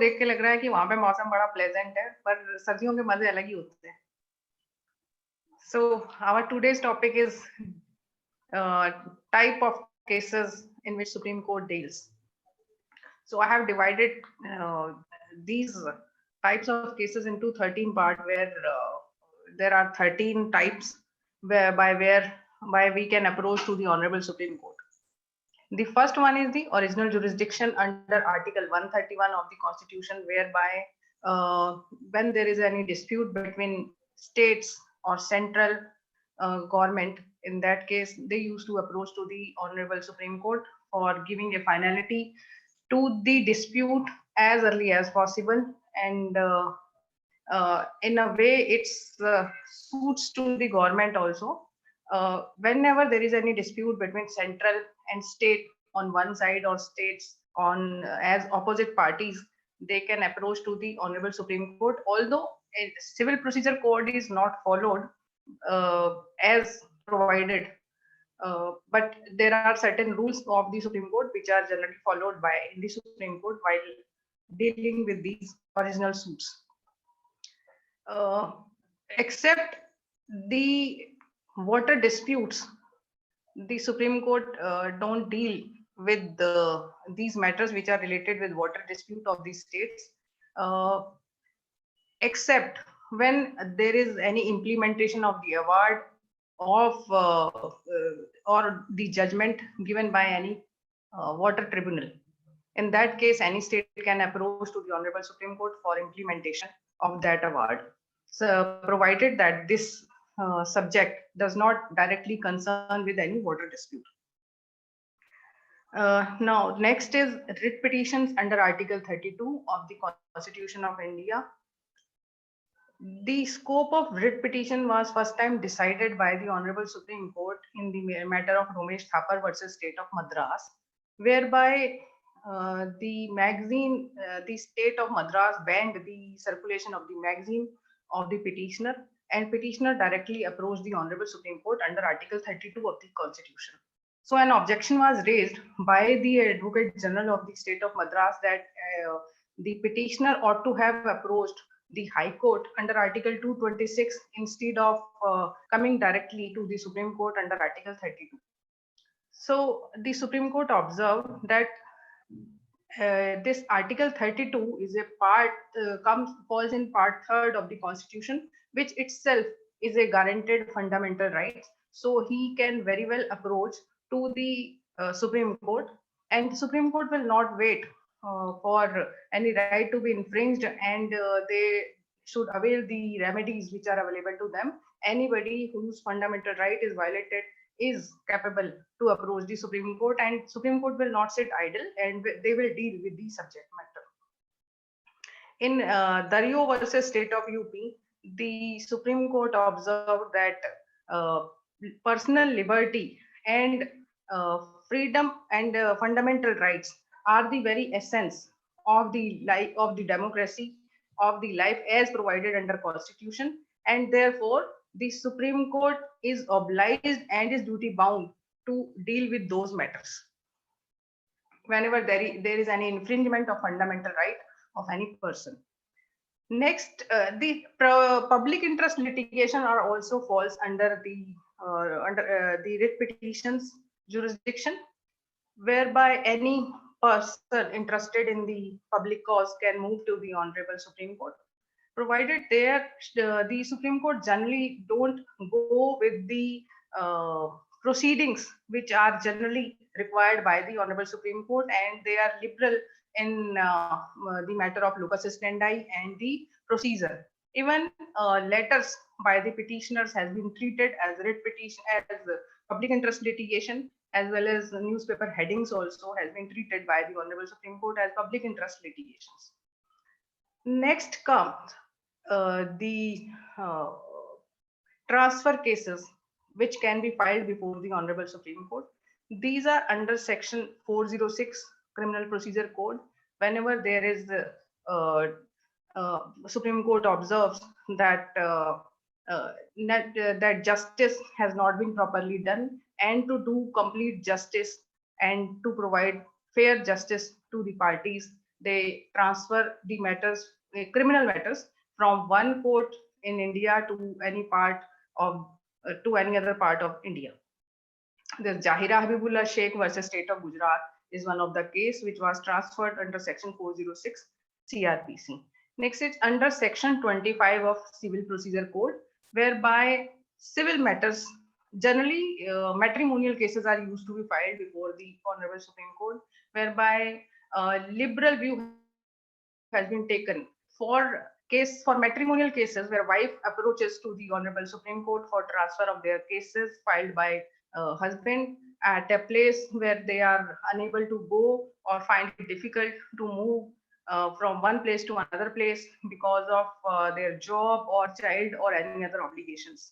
देख के लग रहा है कि वहां पे मौसम बड़ा प्लेजेंट है, पर सर्दियों के मजे अलग ही होते हैं. So our today's topic is type of cases in which Supreme Court deals. So I have divided these types of cases into 13 parts, where there are 13 types whereby we can approach to the Honorable Supreme Court. The first one is the original jurisdiction under Article 131 of the Constitution, whereby when there is any dispute between states or central government, in that case, they used to approach to the Honorable Supreme Court for giving a finality to the dispute as early as possible, and in a way it suits to the government also. Whenever there is any dispute between central and state on one side, or states on as opposite parties, they can approach to the Honorable Supreme Court. Although a civil procedure code is not followed as provided, but there are certain rules of the Supreme Court which are generally followed by in the Supreme Court while dealing with these original suits. Except the water disputes, the Supreme Court don't deal with these matters which are related with water dispute of the states, except when there is any implementation of the award of or the judgment given by any water tribunal. In that case, any state can approach to the Honorable Supreme Court for implementation of that award. So, provided that this subject does not directly concern with any water dispute. Now, next is writ petitions under Article 32 of the Constitution of India. The scope of writ petition was first time decided by the Honorable Supreme Court in the matter of Ramesh Thapar versus State of Madras, whereby the magazine, the State of Madras banned the circulation of the magazine of the petitioner, and petitioner directly approached the Honorable Supreme Court under Article 32 of the Constitution. So an objection was raised by the Advocate General of the State of Madras that the petitioner ought to have approached the High Court under Article 226 instead of coming directly to the Supreme Court under Article 32. So the Supreme Court observed that this Article 32 is a part falls in part 3rd of the Constitution, which itself is a guaranteed fundamental right. So he can very well approach to the Supreme Court, and the Supreme Court will not wait for any right to be infringed, and they should avail the remedies which are available to them. Anybody whose fundamental right is violated is capable to approach the Supreme Court, and Supreme Court will not sit idle, and they will deal with the subject matter. In Dario versus State of UP, the Supreme Court observed that personal liberty and freedom and fundamental rights are the very essence of the life of the democracy, of the life as provided under Constitution, and therefore the Supreme Court is obliged and is duty bound to deal with those matters whenever there is any infringement of fundamental right of any person. Next, the public interest litigation are also falls under the writ petitions jurisdiction, whereby any person interested in the public cause can move to the Honorable Supreme Court, provided the Supreme Court generally don't go with the proceedings which are generally required by the Honorable Supreme Court, and they are liberal in the matter of locus standi and the procedure. Even letters by the petitioners has been treated as writ petition, as public interest litigation, as well as newspaper headings also has been treated by the Honorable Supreme Court as public interest litigations. Next comes the transfer cases which can be filed before the Honorable Supreme Court. These are under Section 406 Criminal Procedure Code. Whenever there is Supreme Court observes that that justice has not been properly done, and to do complete justice and to provide fair justice to the parties, they transfer the matters, criminal matters, from one court in India to any part of to any other part of India. There's Jahira Habibullah Sheikh versus State of Gujarat is one of the case which was transferred under Section 406 CRPC. Next is under Section 25 of Civil Procedure Code, whereby civil matters, generally matrimonial cases are used to be filed before the Honorable Supreme Court, whereby liberal view has been taken for matrimonial cases where wife approaches to the Honorable Supreme Court for transfer of their cases filed by husband at a place where they are unable to go or find it difficult to move from one place to another place because of their job or child or any other obligations.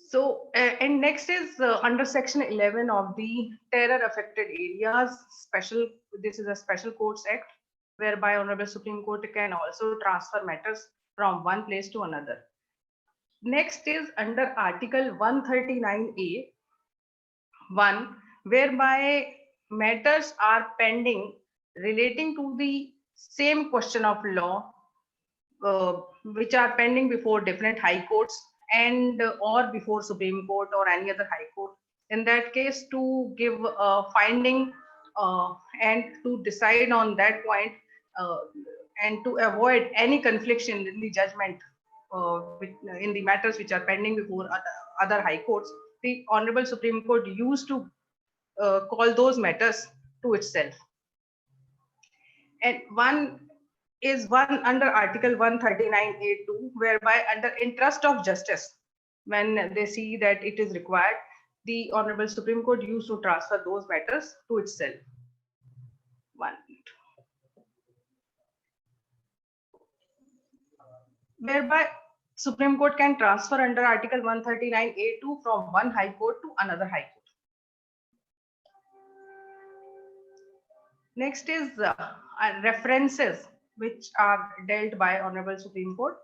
So, and next is under Section 11 of the Terror Affected Areas Special. This is a Special Courts Act, whereby Honorable Supreme Court can also transfer matters from one place to another. Next is under Article 139A, 1, whereby matters are pending relating to the same question of law, which are pending before different high courts and or before Supreme Court or any other high court. In that case, to give a finding and to decide on that point and to avoid any confliction in the judgment in the matters which are pending before other high courts, the Honorable Supreme Court used to call those matters to itself. And one is one under Article 139A2, whereby under interest of justice, when they see that it is required, the Honorable Supreme Court used to transfer those matters to itself. One. Whereby Supreme Court can transfer under Article 139A2 from one high court to another high court. Next is references which are dealt by Honorable Supreme Court.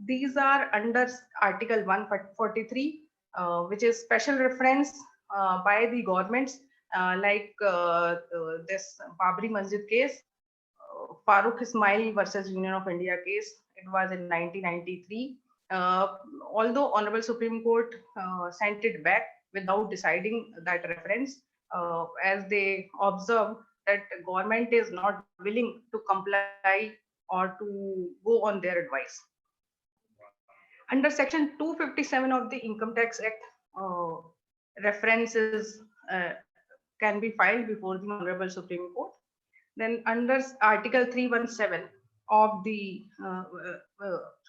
These are under Article 143, which is special reference by the governments, like this Babri Masjid case, Farooq Ismail versus Union of India case. It was in 1993. Although Honorable Supreme Court sent it back without deciding that reference, as they observe that government is not willing to comply or to go on their advice. Under Section 257 of the Income Tax Act, references can be filed before the Honorable Supreme Court. Then under Article 317 of the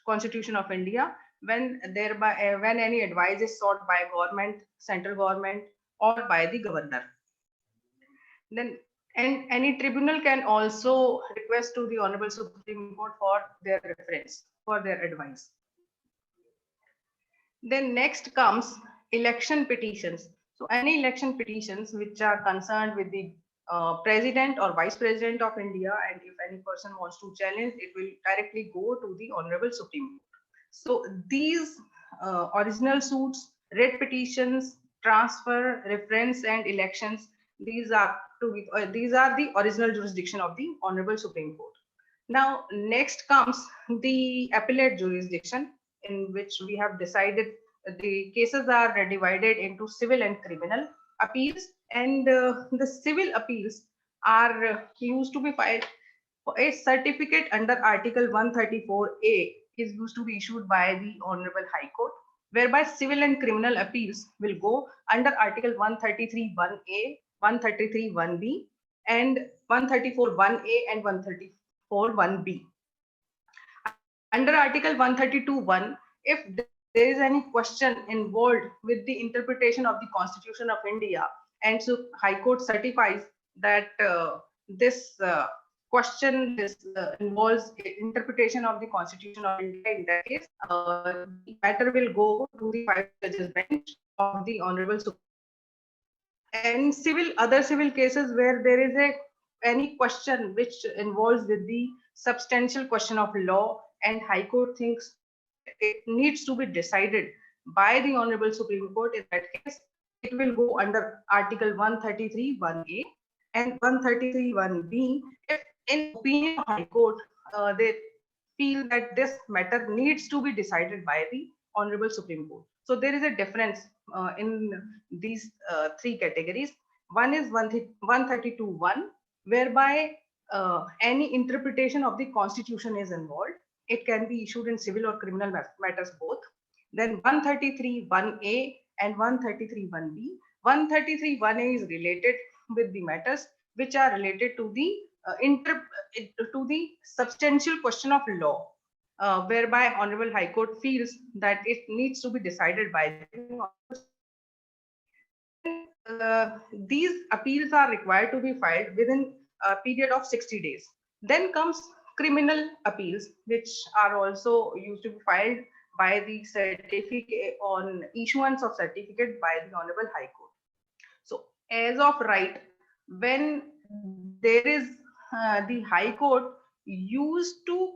Constitution of India, when any advice is sought by government, central government, or by the governor, then and any tribunal can also request to the Honorable Supreme Court for their reference, for their advice. Then next comes election petitions. So any election petitions which are concerned with the President or Vice President of India, and if any person wants to challenge, it will directly go to the Honorable Supreme Court. So these original suits, writ petitions, transfer, reference, and elections, these are the original jurisdiction of the Honorable Supreme Court. Now, next comes the appellate jurisdiction, in which we have decided the cases are divided into civil and criminal appeals, and the civil appeals are used to be filed. A certificate under Article 134A is used to be issued by the Honorable High Court, whereby civil and criminal appeals will go under Article 133(1)A, 133(1)B, and 134(1)A and 134(1)B. Under Article 132(1), if there is any question involved with the interpretation of the Constitution of India, and so High Court certifies that this question involves interpretation of the Constitution of India, in that case, the matter will go to the 5 judges bench of the Honorable Supreme Court. And other civil cases where there is any question which involves with the substantial question of law, and High Court thinks it needs to be decided by the Honorable Supreme Court, in that case, it will go under Article 133(1)A. And 133(1)(b), if in opinion of High Court, they feel that this matter needs to be decided by the Honorable Supreme Court. So there is a difference in these three categories. One is 132(1), whereby any interpretation of the Constitution is involved. It can be issued in civil or criminal matters both. Then 133(1)(a) and 133(1)(b). 133(1)(a) is related with the matters which are related to the substantial question of law, whereby Honorable High Court feels that it needs to be decided by the then these appeals are required to be filed within a period of 60 days. Then comes criminal appeals, which are also used to be filed by the certificate on issuance of certificate by the Honorable High Court. So as of right, when there is the High Court used to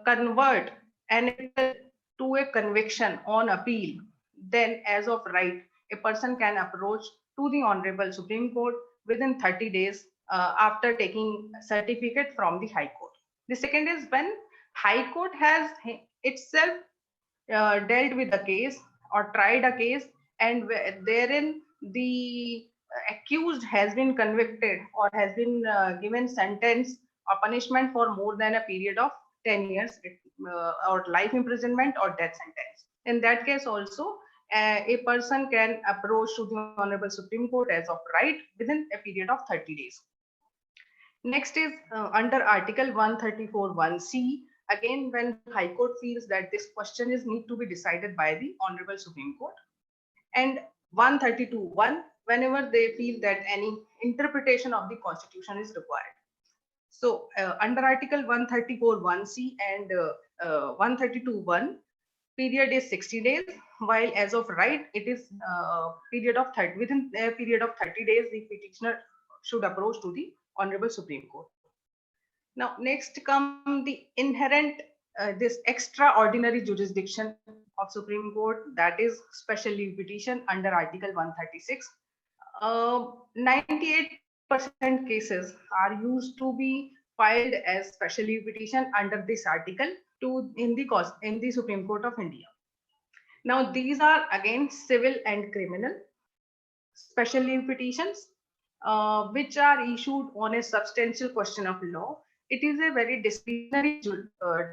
convert an appeal to a conviction on appeal, then as of right, a person can approach to the Honorable Supreme Court within 30 days after taking certificate from the High Court. The second is when High Court has itself dealt with a case or tried a case, and therein the accused has been convicted or has been given sentence or punishment for more than a period of 10 years, or life imprisonment or death sentence. In that case also, a person can approach to the Honorable Supreme Court as of right within a period of 30 days. Next is under Article 134(1)(c). Again, when High Court feels that this question is need to be decided by the Honorable Supreme Court. And 132(1), whenever they feel that any interpretation of the Constitution is required. So under Article 134(1)(c) and 132(1), period is 60 days, while as of right, it is period of 30. Within a period of 30 days, the petitioner should approach to the Honorable Supreme Court. Now, next come the inherent, this extraordinary jurisdiction of Supreme Court, that is special leave petition under Article 136. 98% cases are used to be filed as special leave petition under this article in the Supreme Court of India. Now, these are again civil and criminal special leave petitions, which are issued on a substantial question of law. It is a very discretionary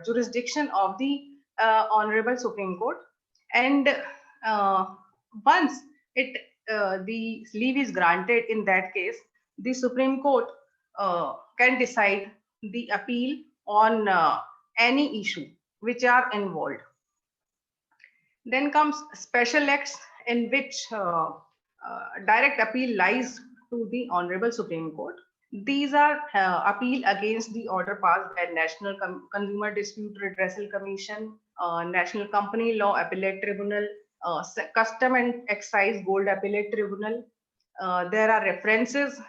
jurisdiction of the Honorable Supreme Court, and once the leave is granted, in that case, the Supreme Court can decide the appeal on any issue which are involved. Then comes special acts in which direct appeal lies to the Honorable Supreme Court. These are appeal against the order passed by National Consumer Dispute Redressal Commission, National Company Law Appellate Tribunal, Custom and Excise Gold Appellate Tribunal. There are references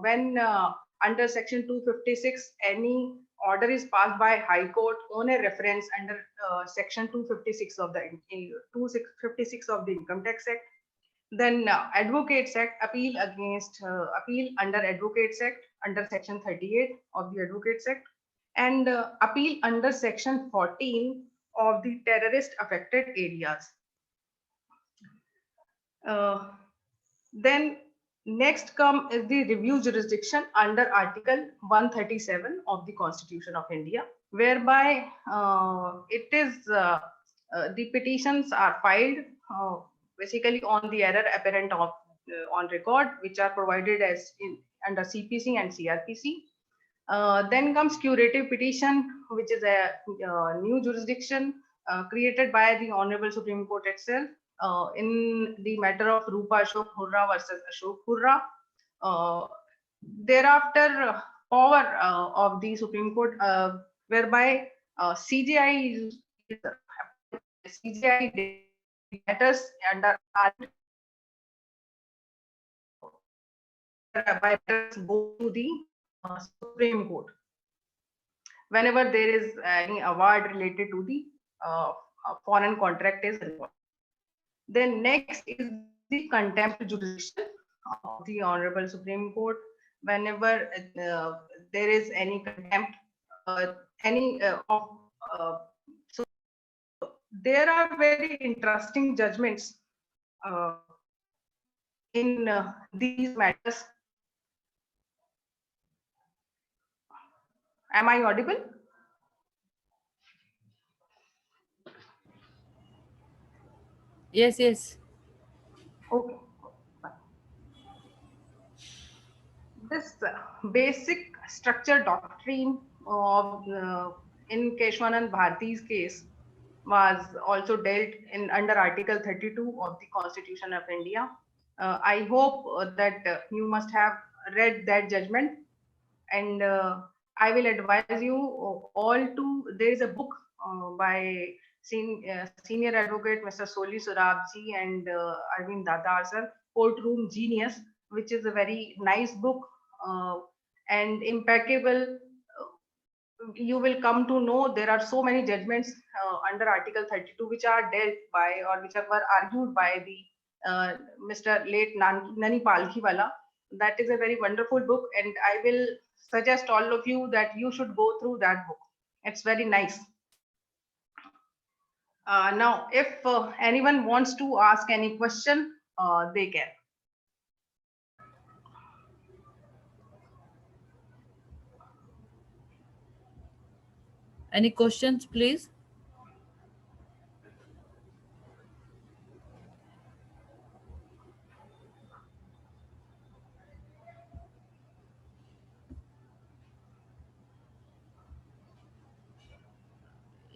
when under Section 256, any order is passed by High Court on a reference under Section 256 of the Income Tax Act. Then Advocates Act, appeal under Advocates Act under Section 38 of the Advocates Act, and appeal under Section 14 of the terrorist affected areas. Then next come is the review jurisdiction under Article 137 of the Constitution of India, whereby it is the petitions are filed basically on the error apparent on record, which are provided as under CPC and CRPC. Then comes curative petition, which is a new jurisdiction created by the Honorable Supreme Court itself in the matter of Rupa Ashok Hurra versus Ashok Hurra. Thereafter, power of the Supreme Court, whereby CJI matters under go to the Supreme Court whenever there is any award related to the foreign contract is involved. Then next is the contempt jurisdiction of the Honorable Supreme Court. whenever there is any contempt, any of so there are very interesting judgments uh, in these matters. Am I audible? Yes, yes. Okay. This basic structure doctrine of in Keshwanand Bharti's case was also dealt in under Article 32 of the Constitution of India. I hope that you must have read that judgment, and I will advise you all to. There is a book by senior advocate Mr. Soli Surabji and Arvind Dadar sir, Courtroom Genius, which is a very nice book uh, and impeccable. You will come to know there are so many judgments under Article 32 which are dealt by or which were argued by the Mr. late Nani Palkhiwala. That is a very wonderful book, and I will suggest all of you that you should go through that book. It's very nice. Now, if anyone wants to ask any question, they can. Any questions, please?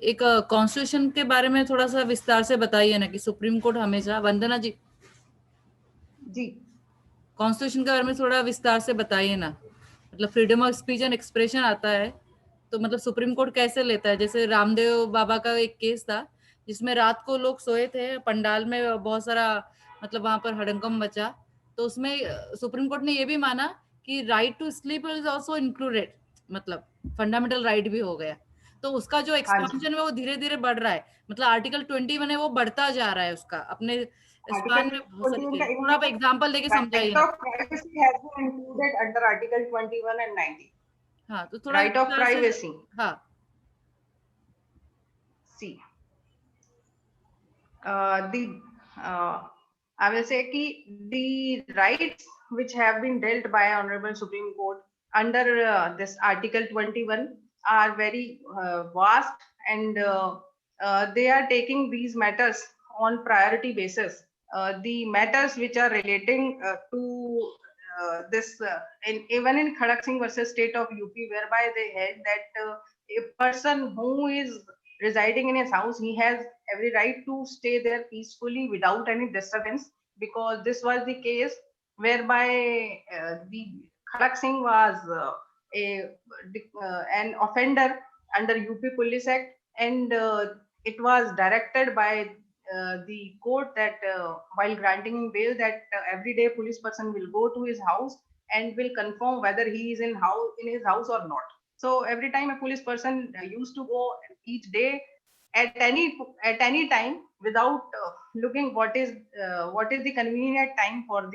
एक constitution के बारे में थोड़ा सा विस्तार से बताइए ना कि सुप्रीम कोर्ट हमेशा, वंदना जी जी कॉन्स्टिट्यूशन के बारे में थोड़ा विस्तार से बताइए ना, मतलब freedom of speech and expression आता है तो मतलब सुप्रीम कोर्ट कैसे लेता है? जैसे रामदेव बाबा का एक केस था जिसमें रात को लोग सोए थे पंडाल में, बहुत सारा मतलब वहां पर हड़कंप मचा, तो उसमें सुप्रीम कोर्ट ने ये भी माना कि right to sleep is also included, मतलब फंडामेंटल राइट भी हो गया। तो उसका जो हाँ जी, एक्सपेंशन है वो धीरे धीरे बढ़ रहा है, मतलब आर्टिकल 21 है वो बढ़ता जा रहा है उसका अपने आर्टिकल स्पान में बहुत सारी 21 का चीजें। थोड़ा आप इनफैक्ट एग्जांपल देके समझाइए right ना। of privacy has been included under Article 21 and 90. हाँ, तो थोड़ा Right of विस्तार से। privacy. हाँ, See, the I will say कि the rights which have been dealt by Honorable Supreme Court under this Article 21 are very vast, and they are taking these matters on priority basis. The matters which are relating to this, even in Khadak Singh versus State of UP, whereby they held that a person who is residing in his house, he has every right to stay there peacefully without any disturbance, because this was the case whereby the Khadak Singh was an offender under UP Police Act, and it was directed by the court that while granting him bail, that every day police person will go to his house and will confirm whether he is in his house or not. So every time a police person used to go each day at any time without looking what is the convenient time for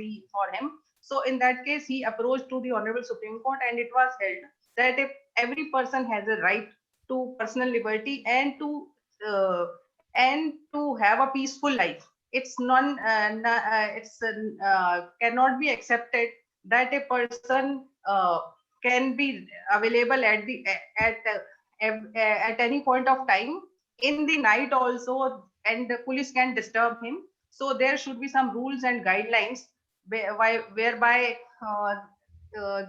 him. So in that case, he approached to the Honorable Supreme Court, and it was held that if every person has a right to personal liberty uh, and to have a peaceful life, it's cannot be accepted that a person can be available at any point of time in the night also, and the police can disturb him. So there should be some rules and guidelines whereby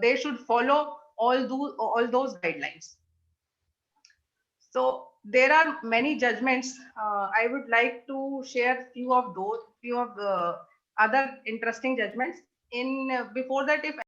they should follow all those guidelines. So there are many judgments. I would like to share few of the other interesting judgments. In before that, if